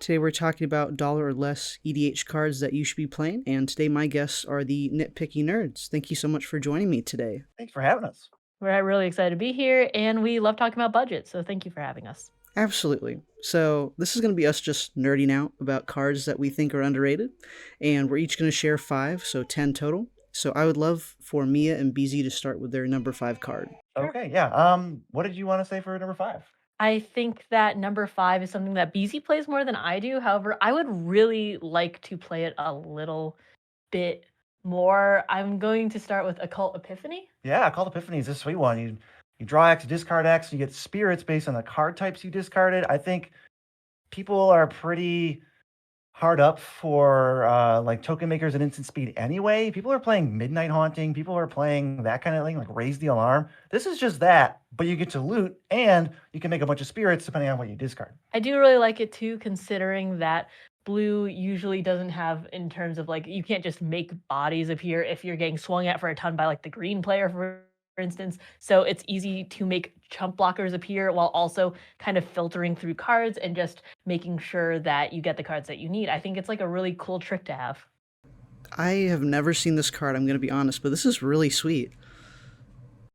Today we're talking about dollar or less EDH cards that you should be playing, and today my guests are the Nitpicking Nerds. Thank you so much for joining me today. Thanks for having us. We're really excited to be here, and we love talking about budget, so thank you for having us. Absolutely. So this is going to be us just nerding out about cards that we think are underrated, and we're each going to share 5, so 10 total. So I would love for Mia and BZ to start with their number 5 card. Sure. Okay, yeah. What did you want to say for number 5? I think that number 5 is something that BZ plays more than I do. However, I would really like to play it a little bit more. I'm going to start with Occult Epiphany. Yeah, Called Epiphany is a sweet one. You draw X, you discard X, you get spirits based on the card types you discarded. I think people are pretty hard up for like token makers and instant speed anyway. People are playing Midnight Haunting, people are playing that kind of thing, like Raise the Alarm. This is just that, but you get to loot and you can make a bunch of spirits depending on what you discard. I do really like it too, considering that blue usually doesn't have, in terms of like, you can't just make bodies appear if you're getting swung at for a ton by like the green player, for instance. So it's easy to make chump blockers appear while also kind of filtering through cards and just making sure that you get the cards that you need. I think it's like a really cool trick to have. I have never seen this card, I'm going to be honest, but this is really sweet.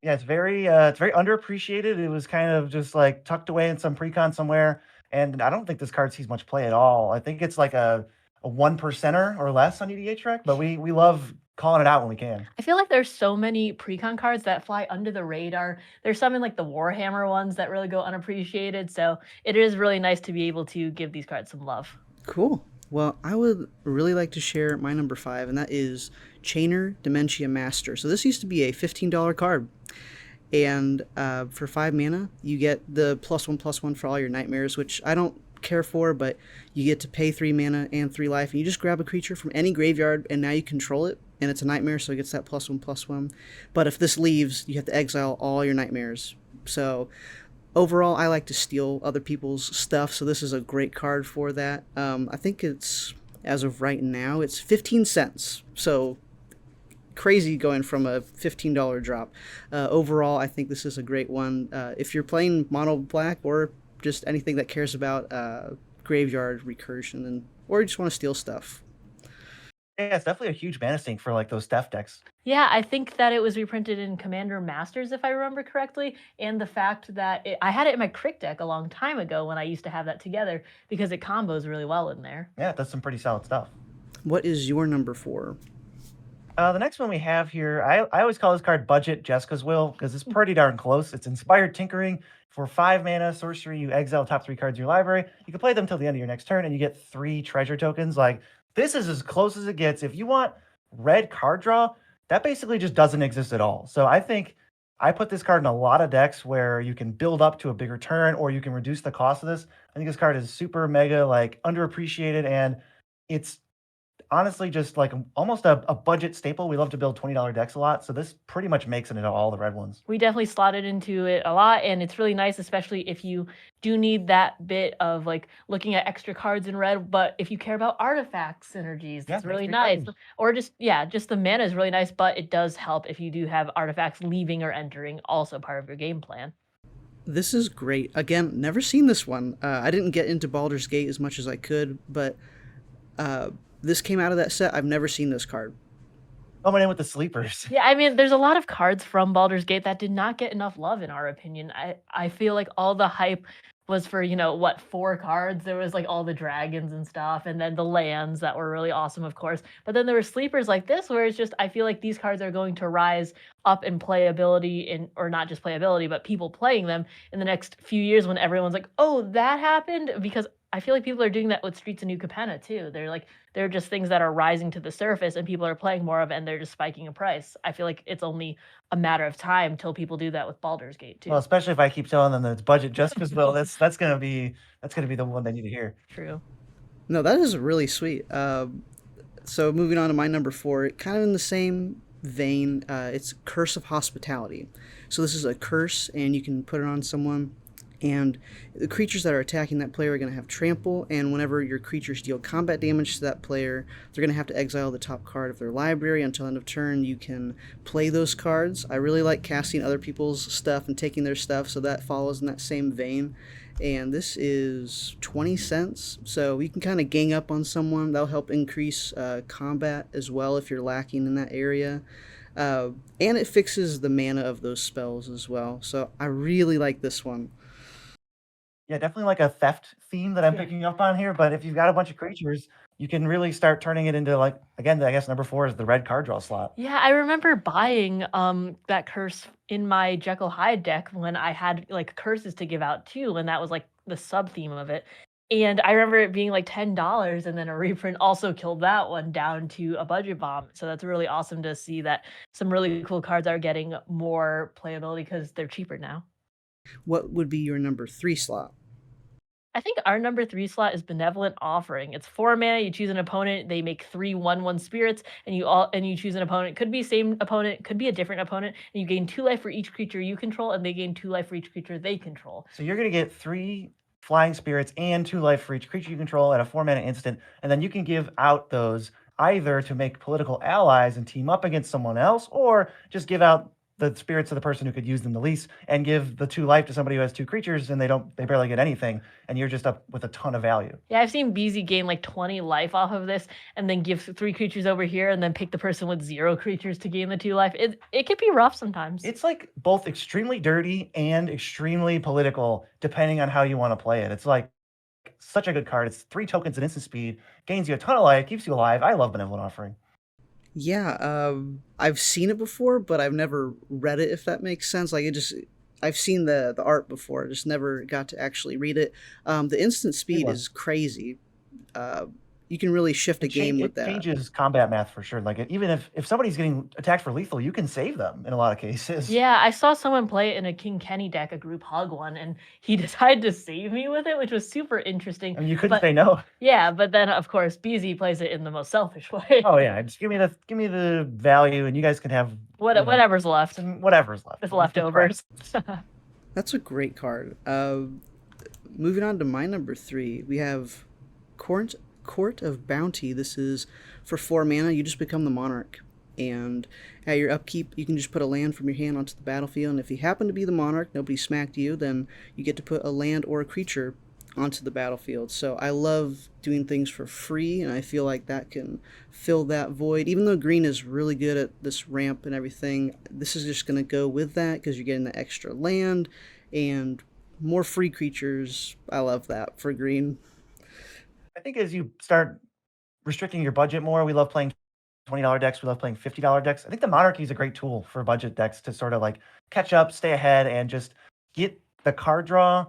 Yeah, it's very underappreciated. It was kind of just like tucked away in some precon somewhere, and I don't think this card sees much play at all. I think it's like a 1%er or less on EDH Rec, but we love calling it out when we can. I feel like there's so many precon cards that fly under the radar. There's some in like the Warhammer ones that really go unappreciated. So it is really nice to be able to give these cards some love. Cool. Well, I would really like to share my number 5, and that is Chainer Dementia Master. So this used to be a $15 card. And for 5 mana, you get the +1/+1 for all your nightmares, which I don't care for, but you get to pay 3 mana and 3 life, and you just grab a creature from any graveyard, and now you control it, and it's a nightmare, so it gets that +1/+1. But if this leaves, you have to exile all your nightmares. So overall, I like to steal other people's stuff, so this is a great card for that. I think it's, as of right now, it's 15 cents. So crazy going from a $15 drop. Overall, I think this is a great one. If you're playing mono black or just anything that cares about graveyard recursion, or you just want to steal stuff. Yeah, it's definitely a huge mana sink for like those Steph decks. Yeah, I think that it was reprinted in Commander Masters, if I remember correctly, and the fact that I had it in my Crick deck a long time ago when I used to have that together, because it combos really well in there. Yeah, it does some pretty solid stuff. What is your number 4? The next one we have here, I always call this card Budget Jessica's Will because it's pretty darn close. It's Inspired Tinkering. For 5 mana, sorcery, you exile top 3 cards in your library. You can play them till the end of your next turn, and you get 3 treasure tokens. Like, this is as close as it gets. If you want red card draw, that basically just doesn't exist at all. So I think I put this card in a lot of decks where you can build up to a bigger turn, or you can reduce the cost of this. I think this card is super mega, like, underappreciated, and it's honestly just like almost a budget staple. We love to build $20 decks a lot, so this pretty much makes it into all the red ones. We definitely slotted into it a lot, and it's really nice, especially if you do need that bit of like looking at extra cards in red, but if you care about artifact synergies, Yeah, it's really makes nice. cards. Or just the mana is really nice, but it does help if you do have artifacts leaving or entering, also part of your game plan. This is great. Again, never seen this one. I didn't get into Baldur's Gate as much as I could, but this came out of that set. I've never seen this card. Coming in with the sleepers. Yeah, I mean, there's a lot of cards from Baldur's Gate that did not get enough love, in our opinion. I feel like all the hype was for, 4 cards. There was like all the dragons and stuff, and then the lands that were really awesome, of course. But then there were sleepers like this, where it's just, I feel like these cards are going to rise up in playability, or not just playability, but people playing them in the next few years when everyone's like, oh, that happened? Because I feel like people are doing that with Streets of New Capenna too. They're just things that are rising to the surface, and people are playing more of it, and they're just spiking in price. I feel like it's only a matter of time till people do that with Baldur's Gate too. Well, especially if I keep telling them that it's Budget Jessica's Will, that's gonna be the one they need to hear. True. No, that is really sweet. So moving on to my number 4, kind of in the same vein, it's Curse of Hospitality. So this is a curse, and you can put it on someone, and the creatures that are attacking that player are going to have trample, and whenever your creatures deal combat damage to that player, they're going to have to exile the top card of their library until end of turn. You can play those cards. I really like casting other people's stuff and taking their stuff, so that follows in that same vein. and this is 20 cents. So you can kind of gang up on someone. That'll help increase combat as well if you're lacking in that area. Uh, and it fixes the mana of those spells as well. So I really like this one. Yeah, definitely like a theft theme that I'm Yeah. picking up on here. But if you've got a bunch of creatures, you can really start turning it into like again. I guess number 4 is the red card draw slot. Yeah, I remember buying that curse in my Jekyll Hyde deck when I had like curses to give out too, and that was like the sub theme of it. And I remember it being like $10, and then a reprint also killed that one down to a budget bomb. So that's really awesome to see that some really cool cards are getting more playability because they're cheaper now. What would be your number 3 slot? I think our number 3 slot is Benevolent Offering. It's 4 mana, you choose an opponent, they make 3 1/1 spirits, and you choose an opponent. Could be same opponent, could be a different opponent, and you gain 2 life for each creature you control, and they gain 2 life for each creature they control. So you're going to get 3 flying spirits and 2 life for each creature you control at a 4 mana instant, and then you can give out those either to make political allies and team up against someone else, or just give out the spirits of the person who could use them the least, and give the 2 life to somebody who has 2 creatures, and they barely get anything, and you're just up with a ton of value. Yeah, I've seen BZ gain like 20 life off of this, and then give 3 creatures over here, and then pick the person with 0 creatures to gain the 2 life. It can be rough sometimes. It's like both extremely dirty and extremely political, depending on how you want to play it. It's like such a good card. It's 3 tokens at instant speed, gains you a ton of life, keeps you alive. I love Benevolent Offering. Yeah, I've seen it before, but I've never read it, if that makes sense. I've seen the art before, just never got to actually read it. The instant speed one. is crazy. You can really shift a game with It that. changes combat math for sure. Like even if somebody's getting attacked for lethal, you can save them in a lot of cases. Yeah, I saw someone play it in a King Kenny deck, a group hug one, and he decided to save me with it, which was super interesting. I mean, you couldn't But say no. yeah, but then of course BZ plays it in the most selfish way. Oh yeah, just give me the value, and you guys can have Whatever's left. whatever's left. With leftovers. That's a great card. Moving on to my number 3, we have Court of Bounty. This is for 4 mana. You just become the monarch, and at your upkeep, you can just put a land from your hand onto the battlefield. And if you happen to be the monarch, nobody smacked you, then you get to put a land or a creature onto the battlefield. So I love doing things for free, and I feel like that can fill that void. Even though green is really good at this ramp and everything, this is just going to go with that because you're getting the extra land and more free creatures. I love that for green. I think as you start restricting your budget more, we love playing $20 decks. We love playing $50 decks. I think the Monarchy is a great tool for budget decks to sort of like catch up, stay ahead, and just get the card draw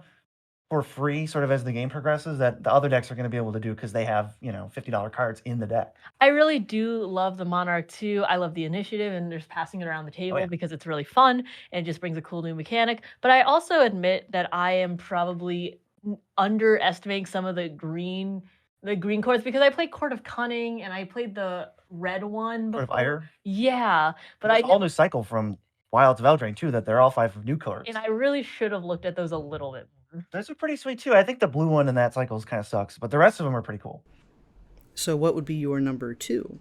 for free sort of as the game progresses that the other decks are going to be able to do because they have, $50 cards in the deck. I really do love the Monarch too. I love the initiative and just passing it around the table yeah. because it's really fun and it just brings a cool new mechanic. But I also admit that I am probably underestimating some of the green courts because I played Court of Cunning and I played the red one Sort of before. Ire. Yeah, but It's a whole new cycle from Wilds of Eldraine too, that they're all 5 new cards. and I really should have looked at those a little bit more. Those are pretty sweet too. I think the blue one in that cycle kind of sucks, but the rest of them are pretty cool. So what would be your number 2?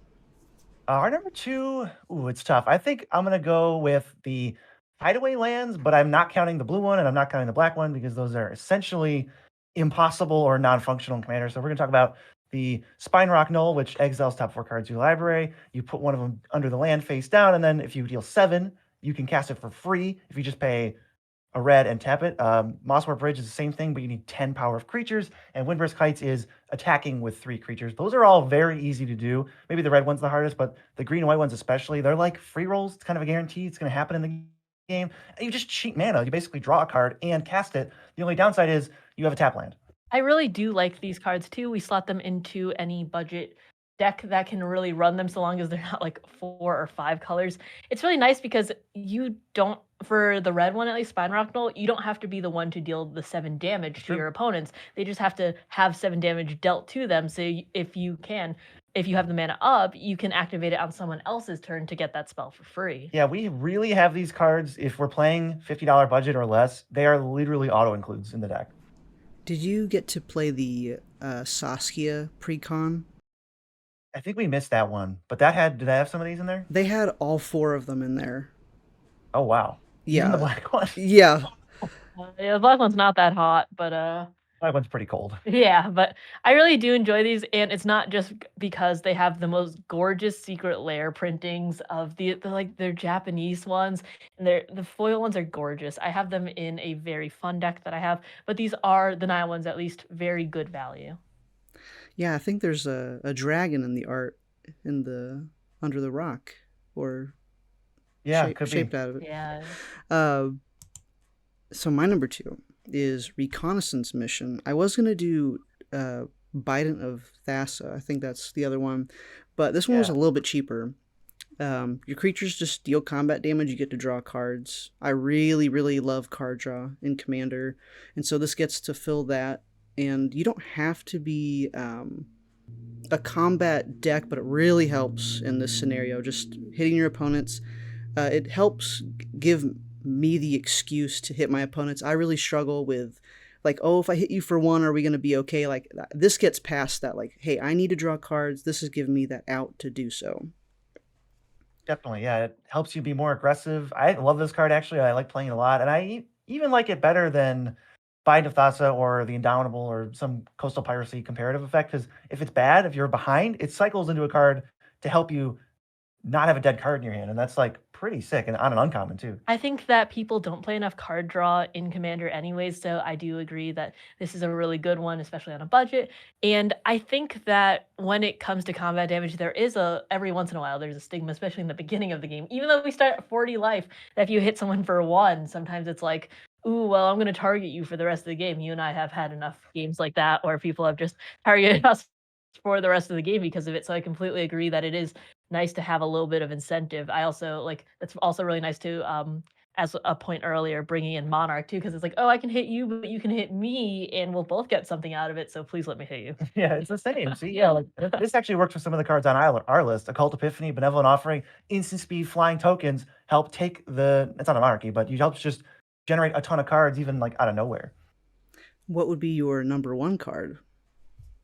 Our number 2, it's tough. I think I'm going to go with the Hideaway Lands, but I'm not counting the blue one and I'm not counting the black one because those are essentially impossible or non-functional commanders. So we're going to talk about the Spine Rock Knoll, which exiles top 4 cards of your library. You put one of them under the land face down, and then if you deal 7, you can cast it for free if you just pay a red and tap it. Mosswarp Bridge is the same thing, but you need 10 power of creatures, and Windbrisk Heights is attacking with 3 creatures. Those are all very easy to do. Maybe the red one's the hardest, but the green and white ones especially, they're like free rolls. It's kind of a guarantee it's going to happen in the game. And you just cheat mana. You basically draw a card and cast it. The only downside is you have a tap land. I really do like these cards too. We slot them into any budget deck that can really run them so long as they're not like 4 or 5 colors. It's really nice because you don't, for the red one at least, Spine Rock Knoll, you don't have to be the one to deal the 7 damage to your opponents. They just have to have 7 damage dealt to them. So if you have the mana up, you can activate it on someone else's turn to get that spell for free. Yeah, we really have these cards. If we're playing $50 budget or less, they are literally auto-includes in the deck. Did you get to play the Saskia pre-con? I think we missed that one, but did that have some of these in there? They had all 4 of them in there. Oh, wow. Yeah. Even the black one? Yeah. Yeah, the black one's not that hot, but That one's pretty cold. yeah, but I really do enjoy these, and it's not just because they have the most gorgeous secret lair printings of they're Japanese ones, and the foil ones are gorgeous. I have them in a very fun deck that I have, but these are the Nile ones at least very good value. Yeah, I think there's a dragon in the art in the under the rock or Yeah, could be. shaped out of it. Yeah. Uh, so my number 2 is reconnaissance mission. I was gonna do Bident of Thassa. I think that's the other one, but this one was a Yeah. little bit cheaper. Your creatures just deal combat damage. You get to draw cards. I really, really love card draw in Commander, and so this gets to fill that. And you don't have to be a combat deck, but it really helps in this scenario. Just hitting your opponents. It helps give me the excuse to hit my opponents. I really struggle with, like, oh, if I hit you for 1, are we going to be okay? Like, this gets past that. Like, hey, I need to draw cards. This is giving me that out to do so. Definitely, yeah, it helps you be more aggressive. I love this card, actually, I like playing it a lot, and even like it better than Bind of Thassa or the Indomitable or some Coastal Piracy comparative effect. Because if it's bad, if you're behind, it cycles into a card to help you not have a dead card in your hand, and that's, like, pretty sick, and on an uncommon, too. I think that people don't play enough card draw in Commander anyways, so I do agree that this is a really good one, especially on a budget. And I think that when it comes to combat damage, there is every once in a while there's a stigma, especially in the beginning of the game. Even though we start at 40 life, that if you hit someone for 1, sometimes it's like, ooh, well, I'm gonna target you for the rest of the game. You and I have had enough games like that where people have just targeted us for the rest of the game because of it. So I completely agree that it is nice to have a little bit of incentive. I also like that's also really nice to as a point earlier bringing in Monarch too because it's like, "Oh, I can hit you, but you can hit me and we'll both get something out of it. So please let me hit you." Yeah, it's the same. See, yeah, like this actually works for some of the cards on our list. Occult Epiphany, Benevolent Offering, instant speed flying tokens help take the. It's not a monarchy, but you help just generate a ton of cards even like out of nowhere. What would be your number 1 card?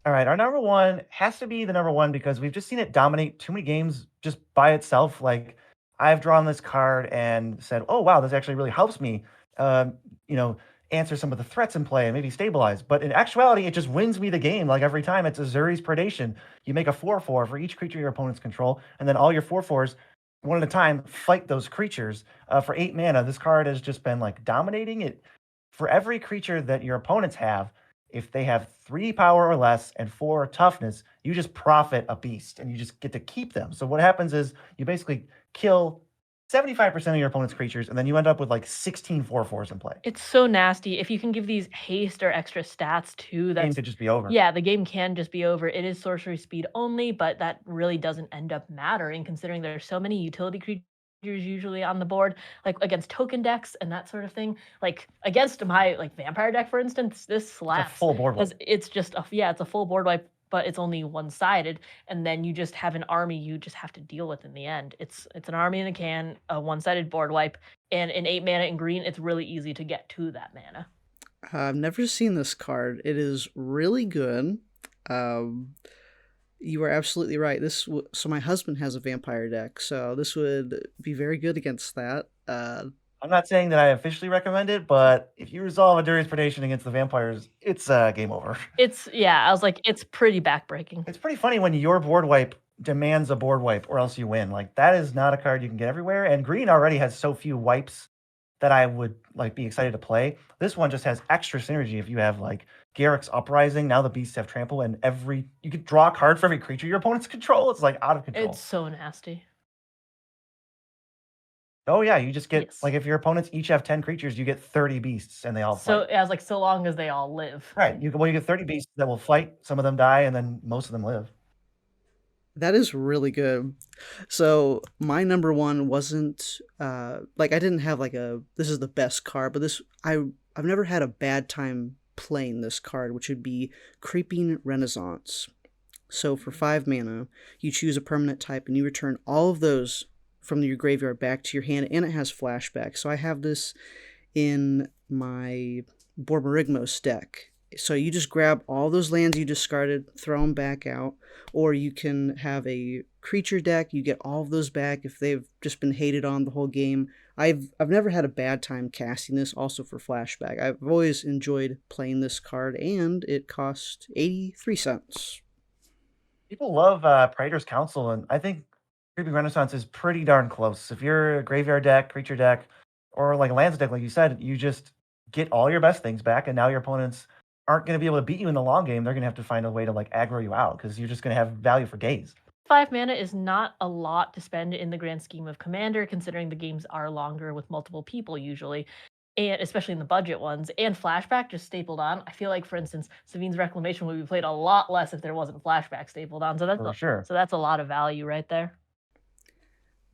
All right, our number 1 has to be the number 1 because we've just seen it dominate too many games just by itself. Like I've drawn this card and said, "Oh wow, this actually really helps me." You know, answer some of the threats in play and maybe stabilize. But in actuality, it just wins me the game. Like every time, it's Azuri's Predation. You make a 4/4 for each creature your opponents control, and then all your 4/4s, one at a time, fight those creatures. For 8 mana, this card has just been like dominating it. For every creature that your opponents have, if they have 3 power or less and 4 toughness, you just profit a beast and you just get to keep them. So what happens is you basically kill 75% of your opponent's creatures, and then you end up with like 16 4/4s in play. It's so nasty. If you can give these haste or extra stats too, Game that's could just be over. yeah, the game can just be over. It is sorcery speed only, but that really doesn't end up mattering considering there's so many utility creatures usually on the board, like against token decks and that sort of thing. Like against my like vampire deck, for instance, this It's a slaps full board wipe. because it's just it's a full board wipe, but it's only one-sided, and then you just have an army you just have to deal with in the end. It's an army in a can, a one-sided board wipe, and in 8 mana in green, it's really easy to get to that mana. I've never seen this card. It is really good. You are absolutely right. So my husband has a vampire deck, so this would be very good against that. I'm not saying that I officially recommend it, but if you resolve a Durious Predation against the vampires, it's game over. I was like, it's pretty backbreaking. It's pretty funny when your board wipe demands a board wipe or else you win. Like that is not a card you can get everywhere. And green already has so few wipes that I would like be excited to play. This one just has extra synergy if you have like Garrick's Uprising. Now the beasts have trample, and you could draw a card for every creature your opponents control. It's like out of control. It's so nasty. Oh yeah, you just get Yes. like if your opponents each have 10 creatures, you get 30 beasts and they all So fight. I was like, so long as they all live. Right. You get 30 beasts that will fight, some of them die, and then most of them live. That is really good. So my number 1 wasn't like I didn't have like this is the best card, but I've never had a bad time playing this card, which would be Creeping Renaissance. So for 5 mana, you choose a permanent type and you return all of those from your graveyard back to your hand, and it has flashback. So I have this in my Borborygmos deck, So you just grab all those lands you discarded, throw them back out, or you can have a creature deck. You get all of those back if they've just been hated on the whole game. I've never had a bad time casting this. Also for flashback, I've always enjoyed playing this card, and it cost 83 cents. People love Praetor's Council, and I think Creeping Renaissance is pretty darn close. If you're a graveyard deck, creature deck, or like a lands deck, like you said, you just get all your best things back, and now your opponents aren't going to be able to beat you in the long game. They're going to have to find a way to like aggro you out because you're just going to have value for days. 5 mana is not a lot to spend in the grand scheme of Commander, considering the games are longer with multiple people usually, and especially in the budget ones. And Flashback just stapled on. I feel like, for instance, Savine's Reclamation would be played a lot less if there wasn't Flashback stapled on. So that's a lot of value right there.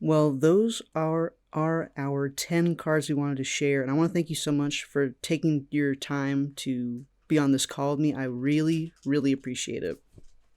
Well, those are our 10 cards we wanted to share, and I want to thank you so much for taking your time to be on this call with me. I really, really appreciate it.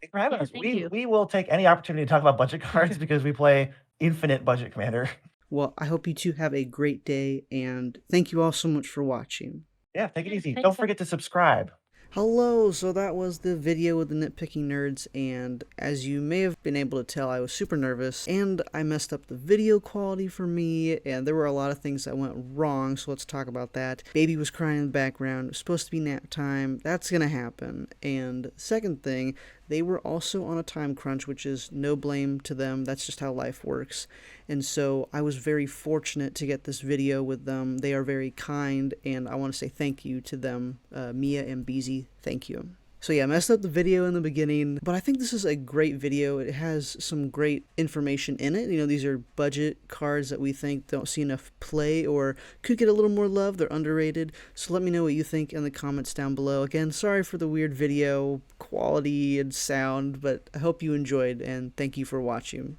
Thanks for having us. Thank you. We will take any opportunity to talk about budget cards because we play infinite budget Commander. Well, I hope you two have a great day, and thank you all so much for watching. Yeah, take it easy. Thanks. Don't forget to subscribe. Hello, so that was the video with the Nitpicking Nerds, and as you may have been able to tell, I was super nervous, and I messed up the video quality for me, and there were a lot of things that went wrong, so let's talk about that. Baby was crying in the background. It was supposed to be nap time. That's gonna happen. And second thing, they were also on a time crunch, which is no blame to them. That's just how life works. And so I was very fortunate to get this video with them. They are very kind, and I want to say thank you to them, Mia and Beezy. Thank you. So yeah, I messed up the video in the beginning, but I think this is a great video. It has some great information in it. You know, these are budget cards that we think don't see enough play or could get a little more love. They're underrated. So let me know what you think in the comments down below. Again, sorry for the weird video quality and sound, but I hope you enjoyed, and thank you for watching.